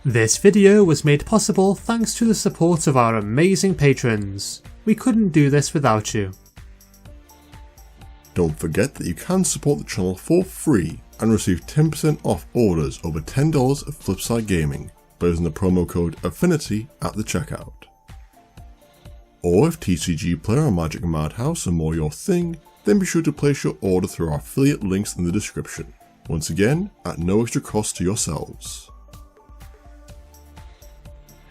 This video was made possible thanks to the support of our amazing patrons. We couldn't do this without you. Don't forget that you can support the channel for free and receive 10% off orders over $10 of Flipside Gaming by using the promo code Affinity at the checkout. Or if TCG Player or Magic Madhouse are more your thing, then be sure to place your order through our affiliate links in the description. Once again, at no extra cost to yourselves.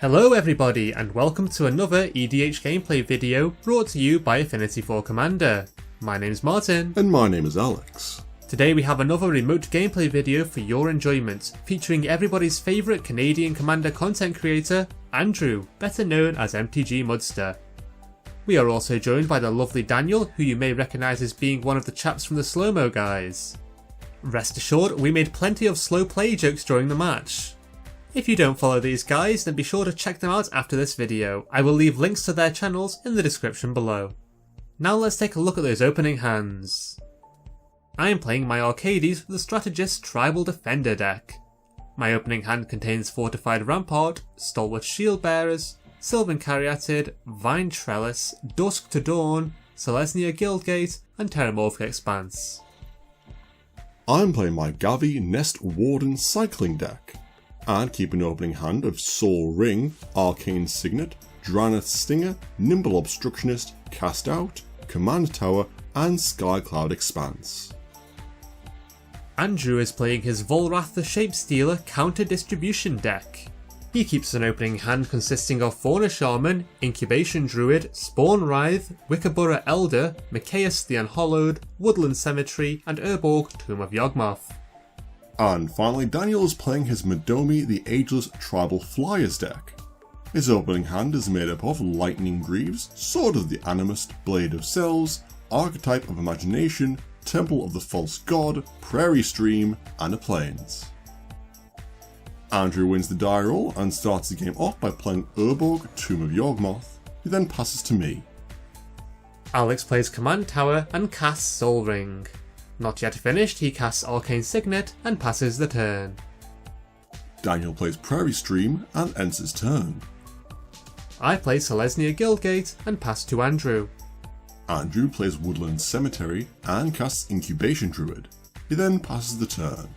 Hello everybody and welcome to another EDH gameplay video brought to you by Affinity for Commander. My name's Martin. And my name is Alex. Today we have another remote gameplay video for your enjoyment, featuring everybody's favourite Canadian Commander content creator, Andrew, better known as MTG Mudster. We are also joined by the lovely Daniel, who you may recognise as being one of the chaps from the Slow-Mo guys. Rest assured, we made plenty of slow play jokes during the match. If you don't follow these guys, then be sure to check them out after this video. I will leave links to their channels in the description below. Now let's take a look at those opening hands. I am playing my Arcades with the Strategist Tribal Defender deck. My opening hand contains Fortified Rampart, Stalwart Shield Bearers, Sylvan Caryatid, Vine Trellis, Dusk to Dawn, Selesnya Guildgate, and Terramorphic Expanse. I'm playing my Gavi Nest Warden Cycling deck, and keep an opening hand of Soul Ring, Arcane Signet, Drannith Stinger, Nimble Obstructionist, Cast Out, Command Tower, and Skycloud Expanse. Andrew is playing his Volrath the Shapestealer Counter Distribution deck. He keeps an opening hand consisting of Fauna Shaman, Incubation Druid, Spawn Writhe, Wickerburrow Elder, Mikaeus the Unhallowed, Woodland Cemetery, and Urborg Tomb of Yawgmoth. And finally, Daniel is playing his Medomai the Ageless Tribal Flyers deck. His opening hand is made up of Lightning Greaves, Sword of the Animist, Blade of Cells, Archetype of Imagination, Temple of the False God, Prairie Stream, and a Plains. Andrew wins the die roll and starts the game off by playing Urborg Tomb of Yawgmoth, who then passes to me. Alex plays Command Tower and casts Soul Ring. Not yet finished, he casts Arcane Signet and passes the turn. Daniel plays Prairie Stream and ends his turn. I play Selesnya Guildgate and pass to Andrew. Andrew plays Woodland Cemetery and casts Incubation Druid. He then passes the turn.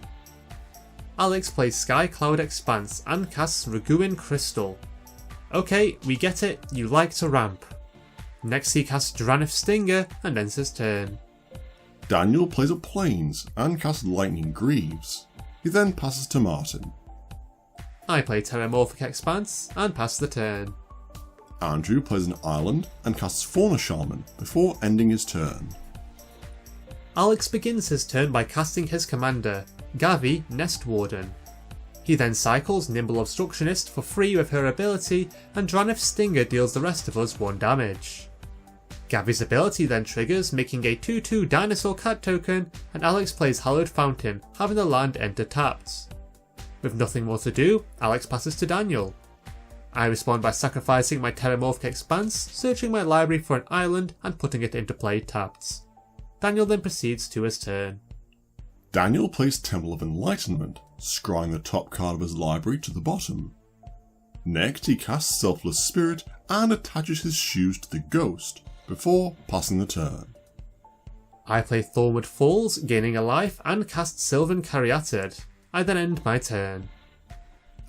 Alex plays Skycloud Expanse and casts Raguin Crystal. Okay, we get it, you like to ramp. Next he casts Drannith Stinger and ends his turn. Daniel plays a Plains and casts Lightning Greaves. He then passes to Martin. I play Terramorphic Expanse and pass the turn. Andrew plays an island and casts Fauna Shaman before ending his turn. Alex begins his turn by casting his commander, Gavi Nest Warden. He then cycles Nimble Obstructionist for free with her ability, and Drannith Stinger deals the rest of us 1 damage. Gavi's ability then triggers, making a 2/2 Dinosaur Cat token, and Alex plays Hallowed Fountain, having the land enter tapped. With nothing more to do, Alex passes to Daniel. I respond by sacrificing my Terramorphic Expanse, searching my library for an island and putting it into play tapped. Daniel then proceeds to his turn. Daniel plays Temple of Enlightenment, scrying the top card of his library to the bottom. Next he casts Selfless Spirit and attaches his shoes to the ghost, before passing the turn. I play Thornwood Falls, gaining a life, and cast Sylvan Caryatid. I then end my turn.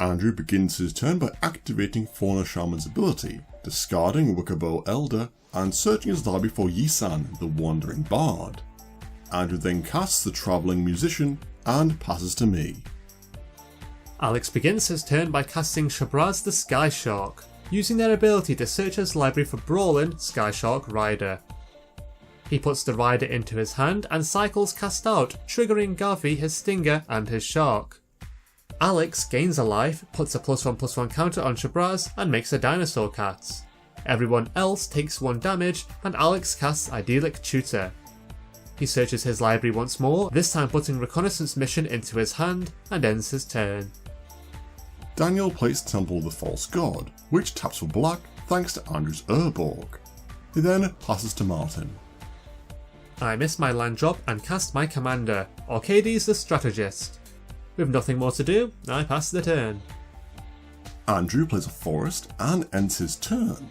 Andrew begins his turn by activating Fauna Shaman's ability, discarding Wickerburrow Elder, and searching his library for Yisan, the Wandering Bard. Andrew then casts the Travelling Musician, and passes to me. Alex begins his turn by casting Shabraz the Sky Shark, using their ability to search his library for Brawlin Sky Shark Rider. He puts the rider into his hand and cycles Cast Out, triggering Gavi, his Stinger, and his Shark. Alex gains a life, puts a +1/+1 counter on Shabraz, and makes a Dinosaur Cat. Everyone else takes 1 damage, and Alex casts Idyllic Tutor. He searches his library once more, this time putting Reconnaissance Mission into his hand, and ends his turn. Daniel plays Temple of the False God, which taps for black thanks to Andrew's Urborg. He then passes to Martin. I miss my land drop and cast my commander, Arcades the Strategist. With nothing more to do, I pass the turn. Andrew plays a forest and ends his turn.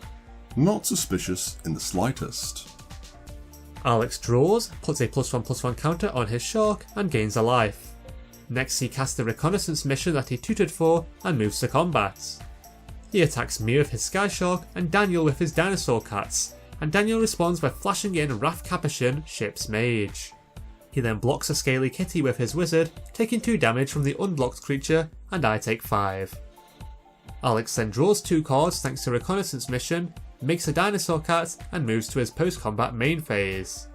Not suspicious in the slightest. Alex draws, puts a +1/+1 counter on his shark and gains a life. Next he casts the reconnaissance mission that he tutored for and moves to combat. He attacks me with his Sky Shark and Daniel with his Dinosaur Cats, and Daniel responds by flashing in Wrath Capuchin, Ship's Mage. He then blocks a Scaly Kitty with his Wizard, taking 2 damage from the unblocked creature, and I take 5. Alex then draws 2 cards thanks to reconnaissance mission, makes a Dinosaur Cat, and moves to his post-combat main phase.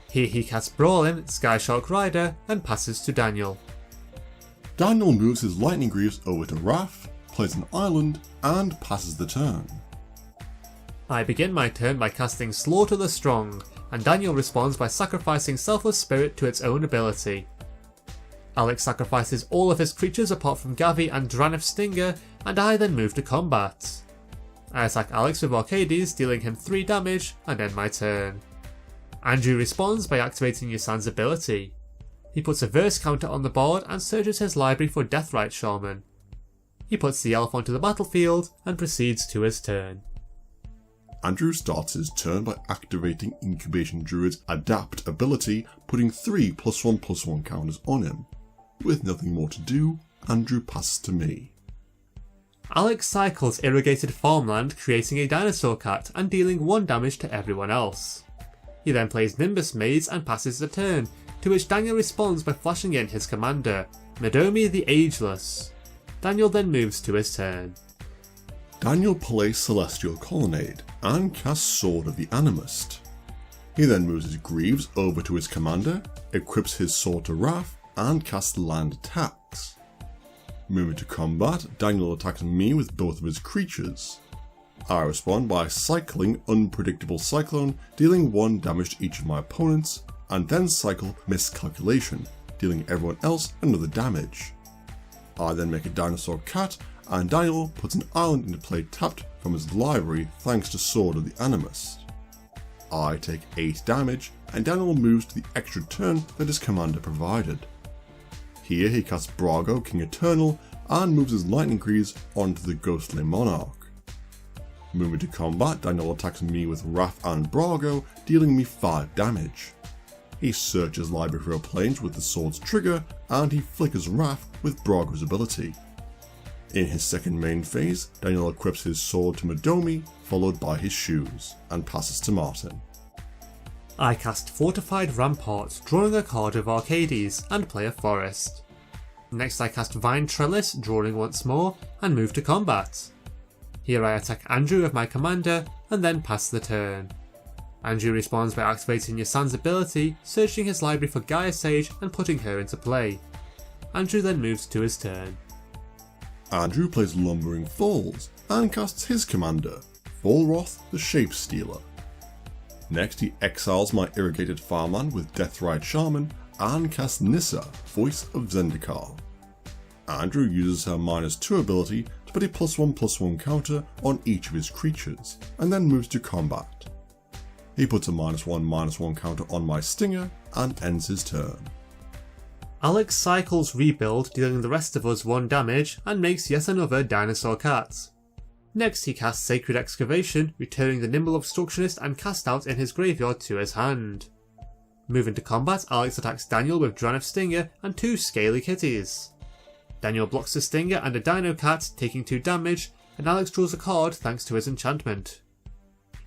Here he casts Brawlin, Sky Shark Rider, and passes to Daniel. Daniel moves his Lightning Greaves over to Wrath, plays an island, and passes the turn. I begin my turn by casting Slaughter the Strong, and Daniel responds by sacrificing Selfless Spirit to its own ability. Alex sacrifices all of his creatures apart from Gavi and Dranif Stinger, and I then move to combat. I attack Alex with Arcades, dealing him 3 damage, and end my turn. Andrew responds by activating Yusan's ability. He puts a verse counter on the board and searches his library for Deathrite Shaman. He puts the elf onto the battlefield and proceeds to his turn. Andrew starts his turn by activating Incubation Druid's Adapt ability, putting 3 +1/+1 counters on him. With nothing more to do, Andrew passes to me. Alex cycles Irrigated Farmland, creating a Dinosaur Cat and dealing 1 damage to everyone else. He then plays Nimbus Maze and passes the turn, to which Daniel responds by flashing in his commander, Medomai the Ageless. Daniel then moves to his turn. Daniel plays Celestial Colonnade and casts Sword of the Animist. He then moves his Greaves over to his commander, equips his sword to Wrath, and casts Land Attacks. Moving to combat, Daniel attacks me with both of his creatures. I respond by cycling Unpredictable Cyclone, dealing 1 damage to each of my opponents, and then cycle Miscalculation, dealing everyone else another damage. I then make a Dinosaur Cat, and Daniel puts an island into play tapped from his library thanks to Sword of the Animist. I take 8 damage, and Daniel moves to the extra turn that his commander provided. Here he casts Brago, King Eternal, and moves his Lightning Greaves onto the Ghostly Monarch. Moving to combat, Daniel attacks me with Wrath and Brago, dealing me 5 damage. He searches library for a plains with the sword's trigger, and he flickers Wrath with Brago's ability. In his second main phase, Daniel equips his sword to Medomai, followed by his shoes, and passes to Martin. I cast Fortified Ramparts, drawing a card of Arcades, and play a forest. Next I cast Vine Trellis, drawing once more, and move to combat. Here I attack Andrew with my commander, and then pass the turn. Andrew responds by activating Yusan's ability, searching his library for Gaia Sage and putting her into play. Andrew then moves to his turn. Andrew plays Lumbering Falls and casts his commander, Volrath the Shapestealer. Next he exiles my Irrigated Farmland with Deathrite Shaman and casts Nissa, Voice of Zendikar. Andrew uses her -2 ability to put a +1/+1 counter on each of his creatures, and then moves to combat. He puts a -1/-1 counter on my Stinger and ends his turn. Alex cycles Rebuild, dealing the rest of us 1 damage, and makes yet another Dinosaur Cat. Next he casts Sacred Excavation, returning the Nimble Obstructionist and cast out in his graveyard to his hand. Moving to combat, Alex attacks Daniel with Dranif Stinger and 2 Scaly Kitties. Daniel blocks the Stinger and a Dino Cat, taking 2 damage, and Alex draws a card thanks to his enchantment.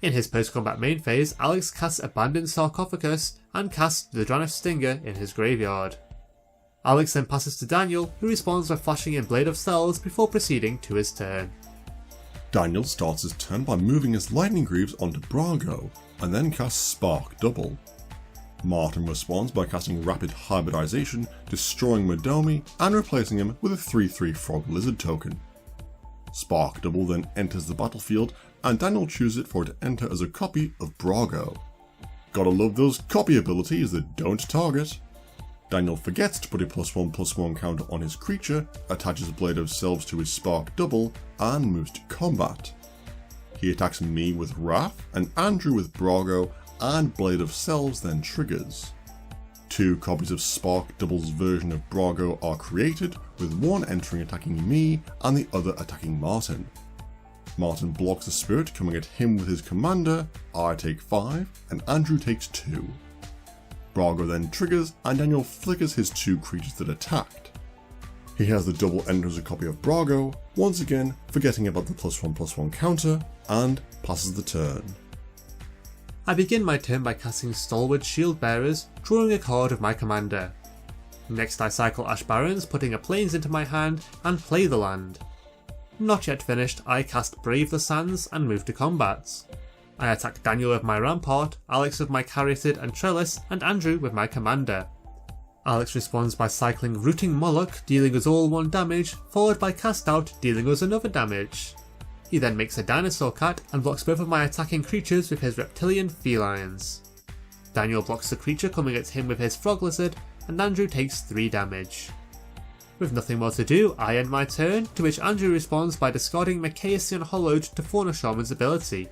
In his post-combat main phase, Alex casts Abandoned Sarcophagus and casts the Dranif Stinger in his graveyard. Alex then passes to Daniel, who responds by flashing in Blade of Cells before proceeding to his turn. Daniel starts his turn by moving his Lightning Greaves onto Brago, and then casts Spark Double. Martin responds by casting Rapid Hybridization, destroying Medomai and replacing him with a 3/3 Frog Lizard token. Spark Double then enters the battlefield, and Daniel chooses it for it to enter as a copy of Brago. Gotta love those copy abilities that don't target. Daniel forgets to put a +1/+1 counter on his creature, attaches Blade of Selves to his Spark Double, and moves to combat. He attacks me with Wrath, and Andrew with Brago, and Blade of Selves then triggers. 2 copies of Spark Double's version of Brago are created, with one entering attacking me and the other attacking Martin. Martin blocks the spirit coming at him with his commander, I take 5 and Andrew takes 2. Brago then triggers and Daniel flickers his 2 creatures that attacked. He has the double enter as a copy of Brago, once again forgetting about the +1/+1 counter, and passes the turn. I begin my turn by casting Stalwart Shield Bearers, drawing a card with my commander. Next I cycle Ash Barrens, putting a Plains into my hand and play the land. Not yet finished, I cast Brave the Sands and move to combat. I attack Daniel with my Rampart, Alex with my Caryatid and Trellis, and Andrew with my commander. Alex responds by cycling Rooting Moloch, dealing us all 1 damage, followed by Cast Out, dealing us another damage. He then makes a Dinosaur Cat and blocks both of my attacking creatures with his Reptilian Felines. Daniel blocks the creature coming at him with his Frog Lizard, and Andrew takes 3 damage. With nothing more to do, I end my turn, to which Andrew responds by discarding Macaean Hollowed to Fauna Shaman's ability.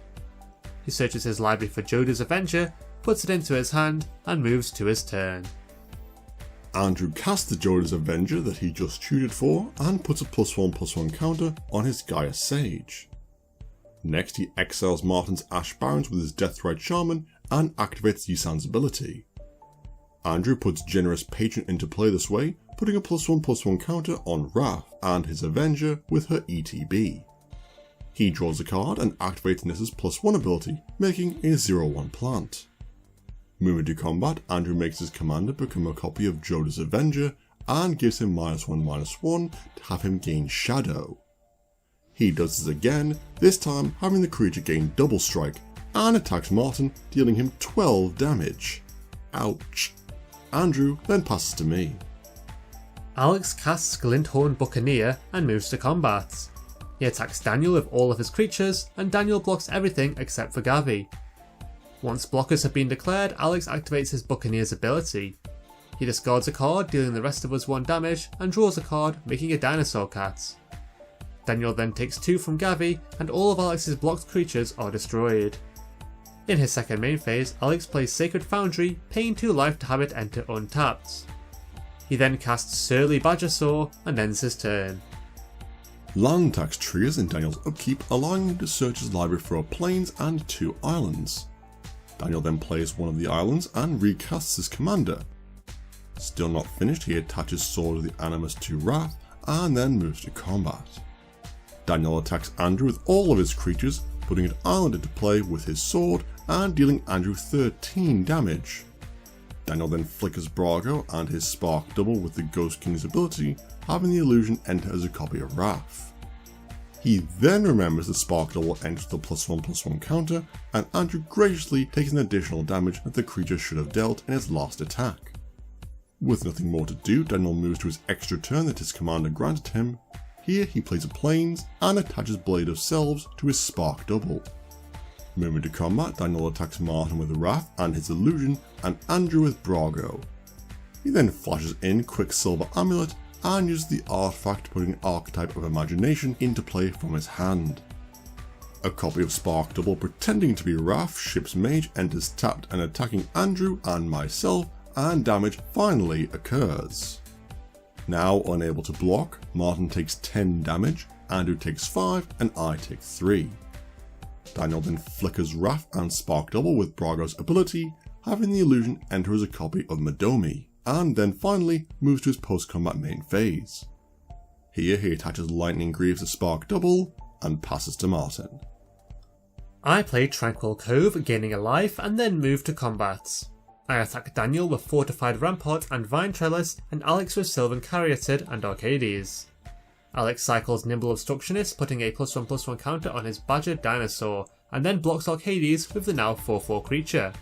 He searches his library for Joda's Avenger, puts it into his hand, and moves to his turn. Andrew casts the Joda's Avenger that he just tutored for and puts a +1/+1 counter on his Gaia Sage. Next he exiles Martin's Ash Barrens with his Deathrite Shaman and activates Yisan's ability. Andrew puts Generous Patron into play this way, putting a +1/+1 counter on Wrath and his Avenger with her ETB. He draws a card and activates Nissa's +1 ability, making a 0/1 plant. Moving to combat, Andrew makes his commander become a copy of Joda's Avenger and gives him -1/-1 to have him gain Shadow. He does this again, this time having the creature gain Double Strike, and attacks Martin, dealing him 12 damage. Ouch. Andrew then passes to me. Alex casts Glinthorn Buccaneer and moves to combat. He attacks Daniel with all of his creatures, and Daniel blocks everything except for Gavi. Once blockers have been declared, Alex activates his Buccaneer's ability. He discards a card, dealing the rest of us 1 damage, and draws a card, making a Dinosaur Cat. Daniel then takes 2 from Gavi, and all of Alex's blocked creatures are destroyed. In his second main phase, Alex plays Sacred Foundry, paying 2 life to have it enter untapped. He then casts Surly Badgersaw and ends his turn. Land tax triggers in Daniel's upkeep, allowing him to search his library for a Plains and 2 islands. Daniel then plays one of the islands and recasts his commander. Still not finished, he attaches Sword of the Animus to Wrath and then moves to combat. Daniel attacks Andrew with all of his creatures, putting an island into play with his sword and dealing Andrew 13 damage. Daniel then flickers Brago and his Spark Double with the Ghost King's ability, having the illusion enter as a copy of Wrath. He then remembers the Spark Double enters the +1/+1 counter, and Andrew graciously takes an additional damage that the creature should have dealt in its last attack. With nothing more to do, Daniel moves to his extra turn that his commander granted him. Here he plays a Plains and attaches Blade of Selves to his Spark Double. Moving to combat, Daniel attacks Martin with Wrath and his illusion, and Andrew with Brago. He then flashes in Quicksilver Amulet and uses the artifact, putting an Archetype of Imagination into play from his hand. A copy of Spark Double pretending to be Wrath, Ship's Mage, enters tapped and attacking Andrew and myself, and damage finally occurs. Now unable to block, Martin takes 10 damage, Andrew takes 5 and I take 3. Daniel then flickers Wrath and Spark Double with Brago's ability, having the illusion enter as a copy of Medomai, and then finally moves to his post-combat main phase. Here he attaches Lightning Greaves to Spark Double and passes to Martin. I play Tranquil Cove, gaining a life, and then move to combat. I attack Daniel with Fortified Rampart and Vine Trellis, and Alex with Sylvan Caryatid and Arcades. Alex cycles Nimble Obstructionist, putting a +1/+1 counter on his Badger Dinosaur, and then blocks Arcades with the now 4/4 creature.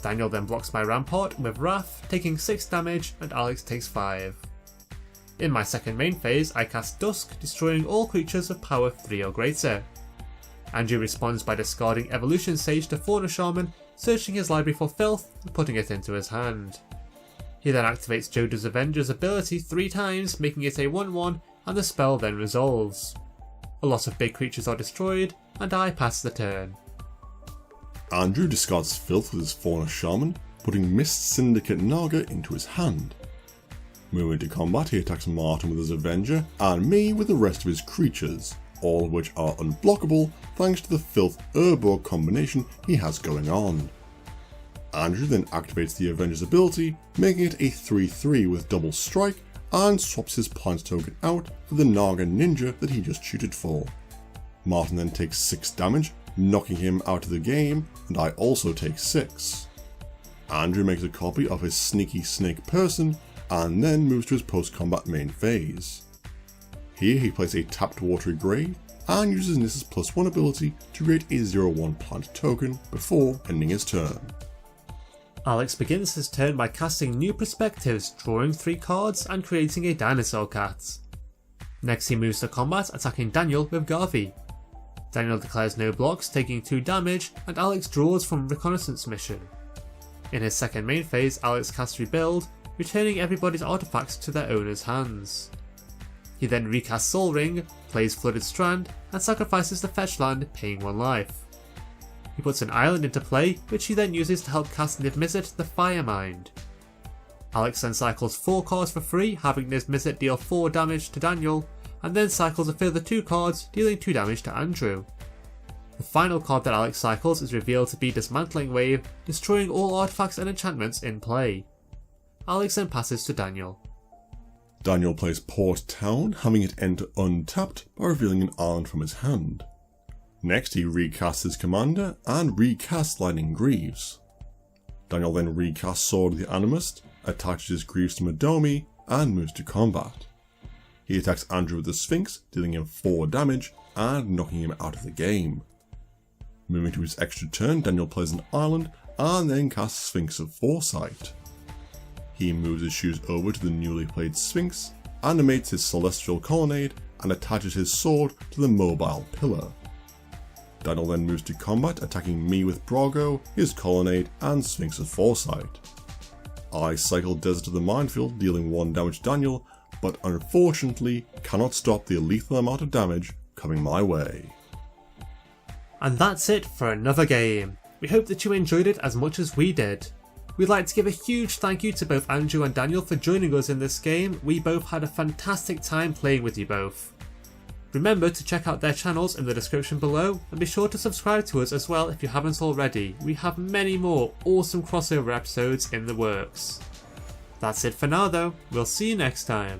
Daniel then blocks my Rampart with Wrath, taking 6 damage, and Alex takes 5. In my second main phase, I cast Dusk, destroying all creatures of power 3 or greater. Andrew responds by discarding Evolution Sage to Fauna Shaman, searching his library for filth and putting it into his hand. He then activates Joda's Avenger's ability 3 times, making it a 1/1, and the spell then resolves. A lot of big creatures are destroyed, and I pass the turn. Andrew discards Filth with his Fauna Shaman, putting Mist Syndicate Naga into his hand. Moving to combat, he attacks Martin with his Avenger and me with the rest of his creatures, all of which are unblockable thanks to the Filth Urborg combination he has going on. Andrew then activates the Avenger's ability, making it a 3/3 with double strike, and swaps his plant token out for the Naga Ninja that he just shooted for. Martin then takes 6 damage, knocking him out of the game, and I also take 6. Andrew makes a copy of his Sneaky Snake Person, and then moves to his post-combat main phase. Here he plays a tapped Watery Grave, and uses Nissa's +1 ability to create a 0/1 plant token before ending his turn. Alex begins his turn by casting New Perspectives, drawing 3 cards and creating a Dinosaur Cat. Next he moves to combat, attacking Daniel with Gavi. Daniel declares no blocks, taking 2 damage, and Alex draws from Reconnaissance Mission. In his second main phase, Alex casts Rebuild, returning everybody's artifacts to their owner's hands. He then recasts Soul Ring, plays Flooded Strand, and sacrifices the fetch land, paying 1 life. He puts an island into play, which he then uses to help cast Niv Mizzet the Firemind. Alex then cycles 4 cards for free, having Niv Mizzet deal 4 damage to Daniel, and then cycles a further 2 cards, dealing 2 damage to Andrew. The final card that Alex cycles is revealed to be Dismantling Wave, destroying all artifacts and enchantments in play. Alex then passes to Daniel. Daniel plays Port Town, having it enter untapped by revealing an island from his hand. Next he recasts his commander and recasts Lightning Greaves. Daniel then recasts Sword of the Animist, attaches his Greaves to Medomai, and moves to combat. He attacks Andrew with the Sphinx, dealing him 4 damage and knocking him out of the game. Moving to his extra turn, Daniel plays an island and then casts Sphinx of Foresight. He moves his shoes over to the newly played Sphinx, animates his Celestial Colonnade, and attaches his sword to the mobile pillar. Daniel then moves to combat, attacking me with Brago, his Colonnade, and Sphinx of Foresight. I cycle Desert of the Minefield, dealing 1 damage to Daniel, but unfortunately cannot stop the lethal amount of damage coming my way. And that's it for another game. We hope that you enjoyed it as much as we did. We'd like to give a huge thank you to both Andrew and Daniel for joining us in this game. We both had a fantastic time playing with you both. Remember to check out their channels in the description below, and be sure to subscribe to us as well if you haven't already. We have many more awesome crossover episodes in the works. That's it for now though, we'll see you next time.